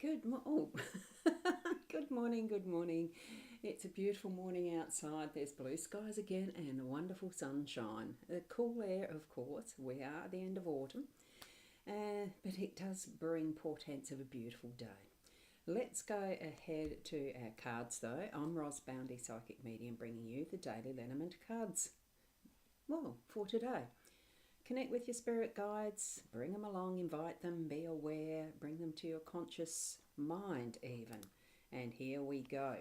Good morning, good morning. It's a beautiful morning outside. There's blue skies again and wonderful sunshine. The cool air, of course. We are at the end of autumn, but it does bring portents of a beautiful day. Let's go ahead to our cards though. I'm rosboundy, psychic medium, bringing you the daily Lenormand cards. Well, for today. Connect with your spirit guides, bring them along, invite them, be aware, bring them to your conscious mind even. And here we go.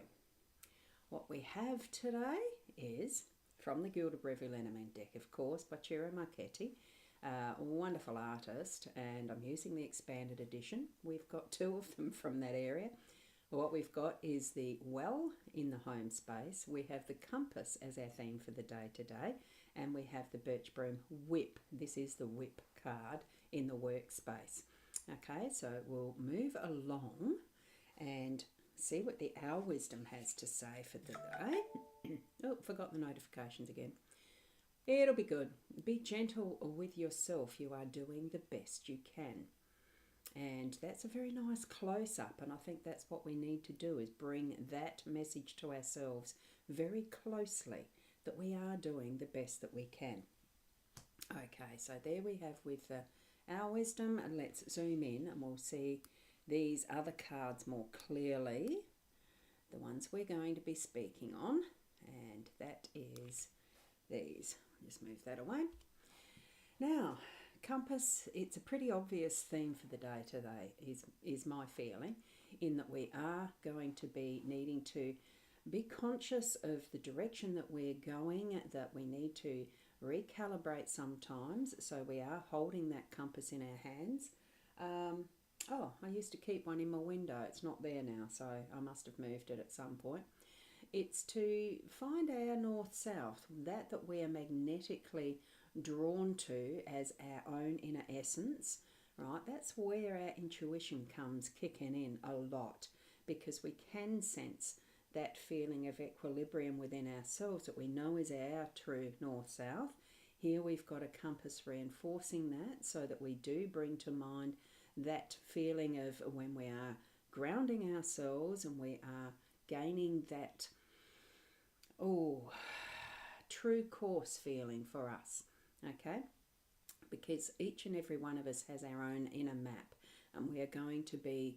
What we have today is from the Gilded Breviary Lenormand deck, of course, by Ciro Marchetti, a wonderful artist, and I'm using the expanded edition. We've got two of them from that area. What we've got is the well in the home space. We have the compass as our theme for the day today, and we have the birch broom whip. This is the whip card in the workspace. Okay, so we'll move along and see what the Our Wisdom has to say for the day. Oh, forgot the notifications again. It'll be good. Be gentle with yourself. You are doing the best you can. And that's a very nice close-up, and I think that's what we need to do, is bring that message to ourselves very closely, that we are doing the best that we can. Okay, so there we have with Our Wisdom, and let's zoom in and we'll see these other cards more clearly, the ones we're going to be speaking on, and that is these. Just move that away. Now, compass, it's a pretty obvious theme for the day today, is my feeling, in that we are going to be needing to be conscious of the direction that we're going, that we need to recalibrate sometimes. So we are holding that compass in our hands. I used to keep one in my window. It's not there now, so I must have moved it at some point. It's to find our north-south, that we are magnetically drawn to as our own inner essence, right? That's where our intuition comes kicking in a lot, because we can sense that feeling of equilibrium within ourselves that we know is our true north-south. Here we've got a compass reinforcing that, so that we do bring to mind that feeling of when we are grounding ourselves and we are gaining that true course feeling for us. Okay, because each and every one of us has our own inner map, and we are going to be,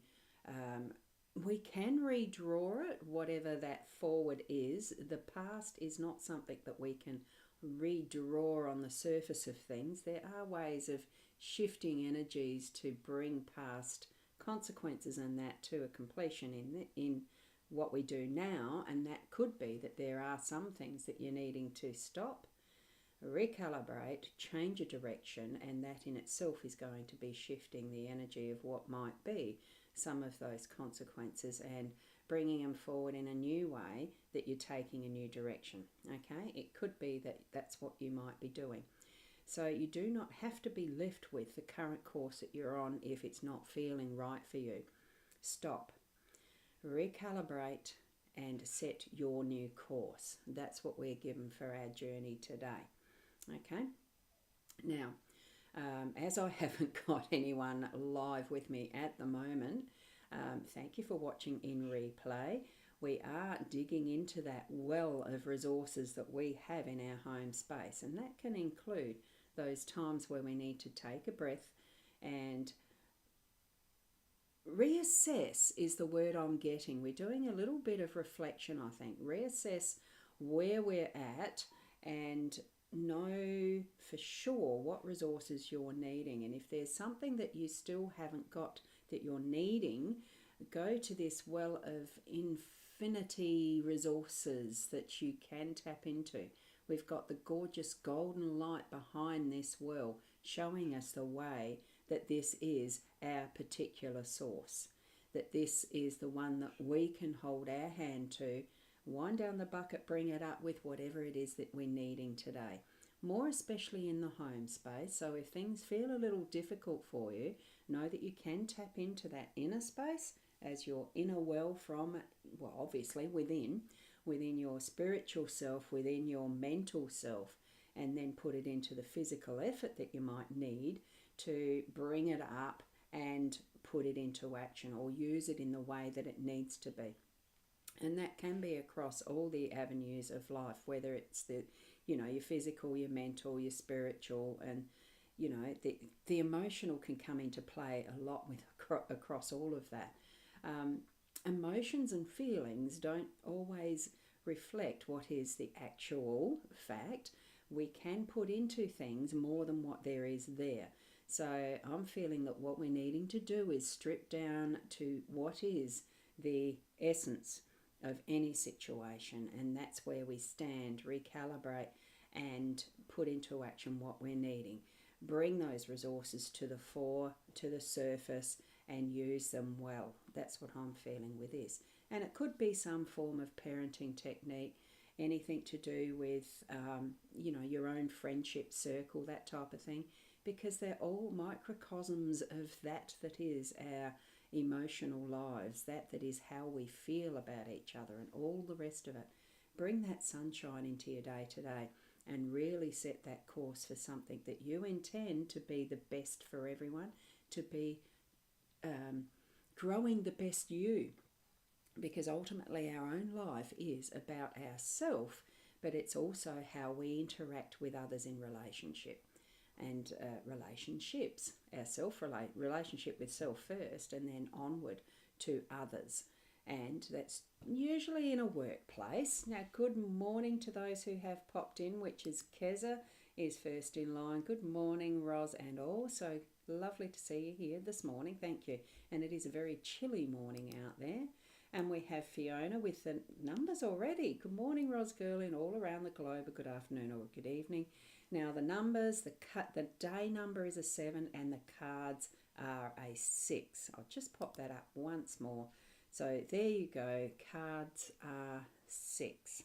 we can redraw it, whatever that forward is. The past is not something that we can redraw on the surface of things. There are ways of shifting energies to bring past consequences and that to a completion in what we do now, and that could be that there are some things that you're needing to stop, recalibrate, change a direction, and that in itself is going to be shifting the energy of what might be some of those consequences and bringing them forward in a new way, that you're taking a new direction. Okay, it could be that that's what you might be doing. So you do not have to be left with the current course that you're on if it's not feeling right for you. Stop, recalibrate, and set your new course. That's what we're given for our journey today. Okay, now as I haven't got anyone live with me at the moment, thank you for watching in replay. We are digging into that well of resources that we have in our home space, and that can include those times where we need to take a breath and reassess is the word I'm getting. We're doing a little bit of reflection, I think. Reassess where we're at and know for sure what resources you're needing. And if there's something that you still haven't got that you're needing, go to this well of infinity resources that you can tap into. We've got the gorgeous golden light behind this well showing us the way, that this is our particular source, that this is the one that we can hold our hand to, wind down the bucket, bring it up with whatever it is that we're needing today, more especially in the home space. So if things feel a little difficult for you, know that you can tap into that inner space as your inner well from, well, obviously within your spiritual self, within your mental self, and then put it into the physical effort that you might need to bring it up and put it into action or use it in the way that it needs to be. And that can be across all the avenues of life, whether it's your physical, your mental, your spiritual, and the emotional can come into play a lot with across all of that. Emotions and feelings don't always reflect what is the actual fact. We can put into things more than what there is there. So I'm feeling that what we're needing to do is strip down to what is the essence of any situation, and that's where we stand, recalibrate, and put into action what we're needing. Bring those resources to the fore, to the surface, and use them well. That's what I'm feeling with this. And it could be some form of parenting technique, anything to do with, your own friendship circle, that type of thing, because they're all microcosms of that is our emotional lives, that is how we feel about each other and all the rest of it. Bring that sunshine into your day today and really set that course for something that you intend to be the best for everyone, to be growing the best you, because ultimately our own life is about ourselves, but it's also how we interact with others in relationship and relationships, our relationship with self first, and then onward to others. And that's usually in a workplace. Now, good morning to those who have popped in, which is Keza is first in line. Good morning, Ros, and all. So lovely to see you here this morning. Thank you. And it is a very chilly morning out there. And we have Fiona with the numbers already. Good morning, Ros Girl, in all around the globe. Good afternoon or good evening. Now the numbers, the day number is a 7 and the cards are a 6. I'll just pop that up once more. So there you go, cards are 6.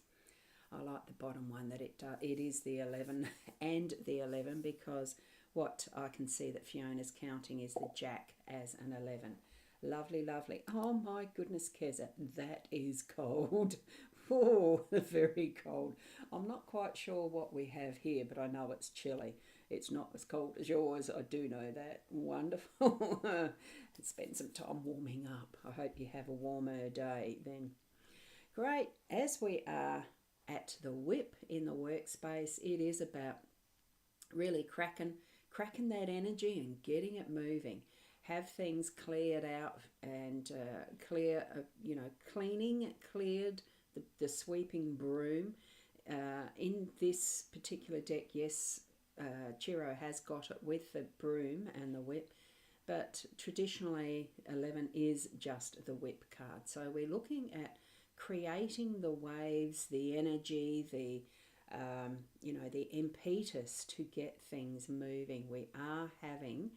I like the bottom one that it is the 11 and the 11, because what I can see that Fiona's counting is the Jack as an 11. Lovely, lovely. Oh my goodness, Keza, that is cold. Oh, very cold. I'm not quite sure what we have here, but I know it's chilly. It's not as cold as yours. I do know that. Wonderful. Spend some time warming up. I hope you have a warmer day then. Great. As we are at the whip in the workspace, it is about really cracking that energy and getting it moving. Have things cleared out and cleared the sweeping broom. In this particular deck, yes, Chiro has got it with the broom and the whip, but traditionally 11 is just the whip card. So we're looking at creating the waves, the energy, the impetus to get things moving. We are having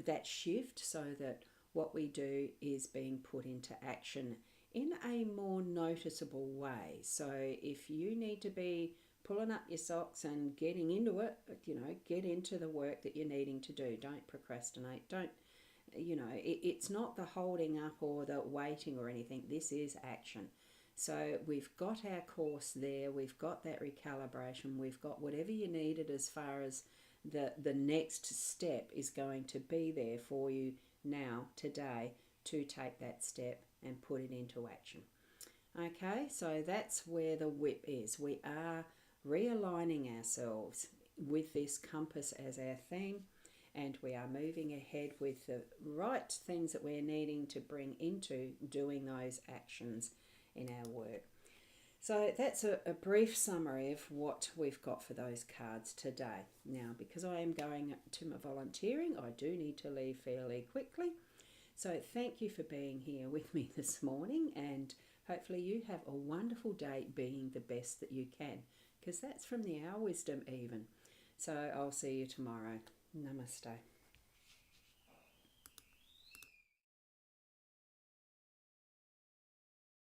that shift so that what we do is being put into action in a more noticeable way. So if you need to be pulling up your socks and getting into it, get into the work that you're needing to do. Don't procrastinate. Don't, it's not the holding up or the waiting or anything. This is action. So we've got our course there. We've got that recalibration. We've got whatever you needed as far as the next step is going to be there for you now, today, to take that step and put it into action. Okay, so that's where the whip is. We are realigning ourselves with this compass as our theme, and we are moving ahead with the right things that we're needing to bring into doing those actions in our work. So that's a brief summary of what we've got for those cards today. Now, because I am going to my volunteering, I do need to leave fairly quickly. So thank you for being here with me this morning, and hopefully you have a wonderful day being the best that you can, because that's from the Our Wisdom even. So I'll see you tomorrow. Namaste.